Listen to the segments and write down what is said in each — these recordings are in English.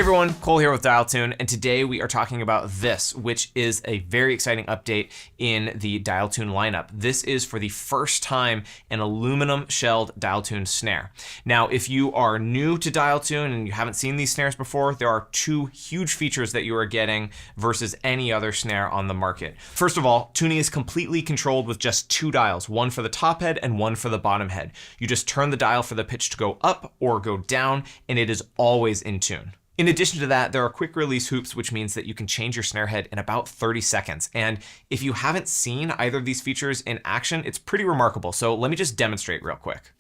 everyone, Cole here with Dialtune, and today we are talking about this, which is a very exciting update in the Dailtune lineup. This is for the first time an aluminum shelled Dailtune snare. Now, if you are new to Dailtune and you haven't seen these snares before, there are two huge features that you are getting versus any other snare on the market. First of all, tuning is completely controlled with just two dials, one for the top head and one for the bottom head. You just turn the dial for the pitch to go up or go down, and it is always in tune. In addition to that, there are quick release hoops, which means that you can change your snare head in about 30 seconds. And if you haven't seen either of these features in action, it's pretty remarkable. So let me just demonstrate real quick.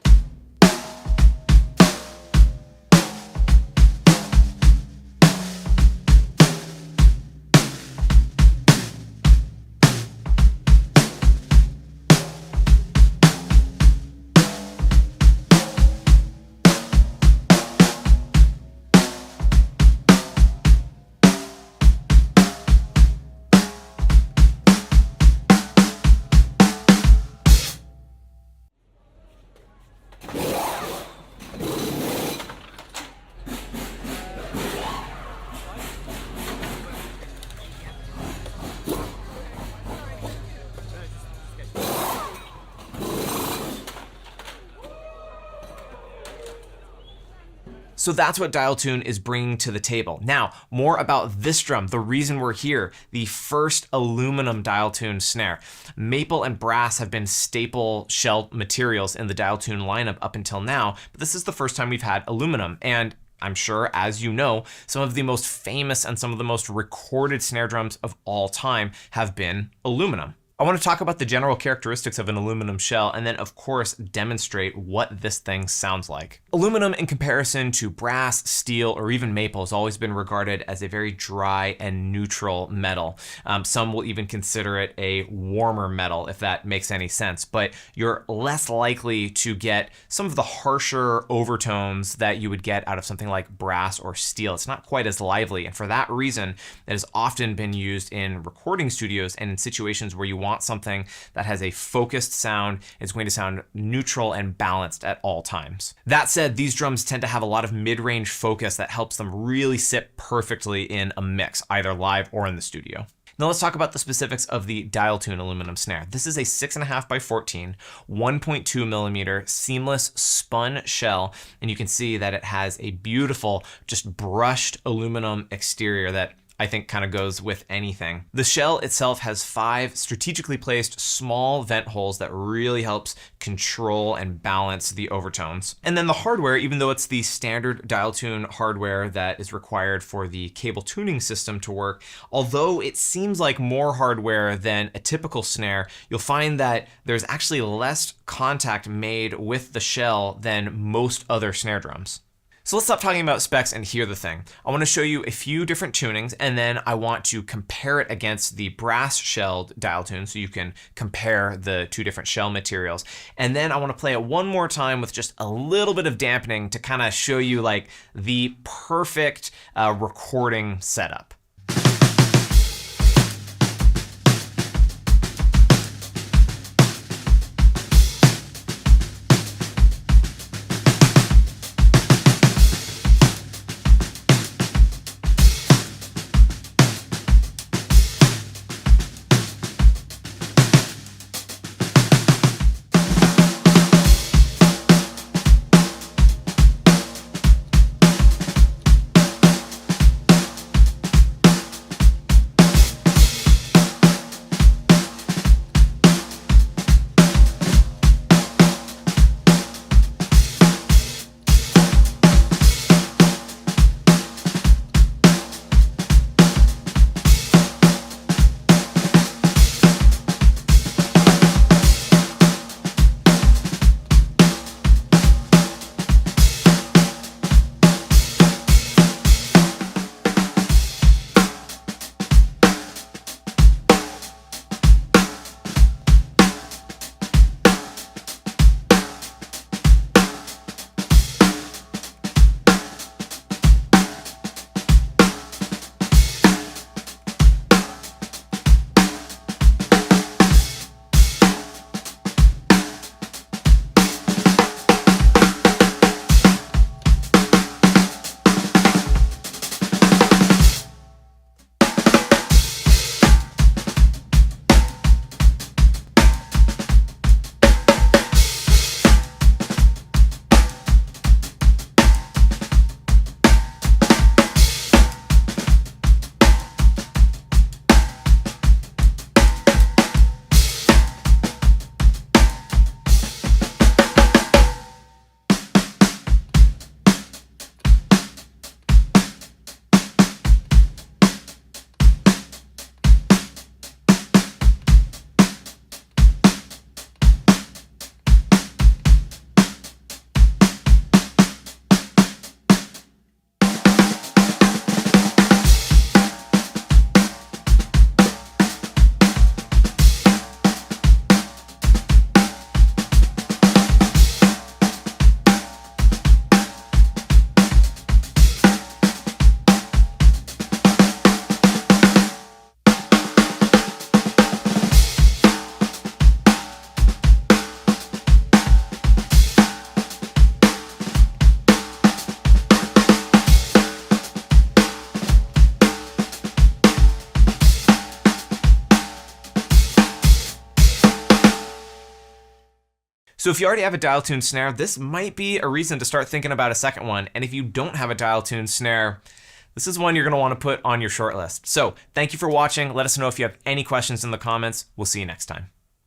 So that's what Dailtune is bringing to the table. Now, more about this drum, the reason we're here, the first aluminum Dailtune snare. Maple and brass have been staple shell materials in the Dailtune lineup up until now, but this is the first time we've had aluminum. And I'm sure, as you know, some of the most famous and some of the most recorded snare drums of all time have been aluminum. I want to talk about the general characteristics of an aluminum shell and then, of course, demonstrate what this thing sounds like. Aluminum, in comparison to brass, steel, or even maple, has always been regarded as a very dry and neutral metal. Some will even consider it a warmer metal, if that makes any sense, but you're less likely to get some of the harsher overtones that you would get out of something like brass or steel. It's not quite as lively, and for that reason, it has often been used in recording studios and in situations where you want something that has a focused sound, it's going to sound neutral and balanced at all times. That said, these drums tend to have a lot of mid-range focus that helps them really sit perfectly in a mix, either live or in the studio. Now let's talk about the specifics of the Dailtune aluminum snare. This is a 6.5 by 14, 1.2 millimeter seamless spun shell, and you can see that it has a beautiful, just brushed aluminum exterior that I think kind of goes with anything. The shell itself has 5 strategically placed small vent holes that really helps control and balance the overtones. And then the hardware, even though it's the standard Dailtune hardware that is required for the cable tuning system to work, although it seems like more hardware than a typical snare, you'll find that there's actually less contact made with the shell than most other snare drums. So let's stop talking about specs and hear the thing. I want to show you a few different tunings, and then I want to compare it against the brass shelled Dailtune so you can compare the two different shell materials. And then I want to play it one more time with just a little bit of dampening to kind of show you like the perfect recording setup. So if you already have a Dialtune snare, this might be a reason to start thinking about a second one. And if you don't have a Dialtune snare, this is one you're going to want to put on your short list. So thank you for watching. Let us know if you have any questions in the comments. We'll see you next time.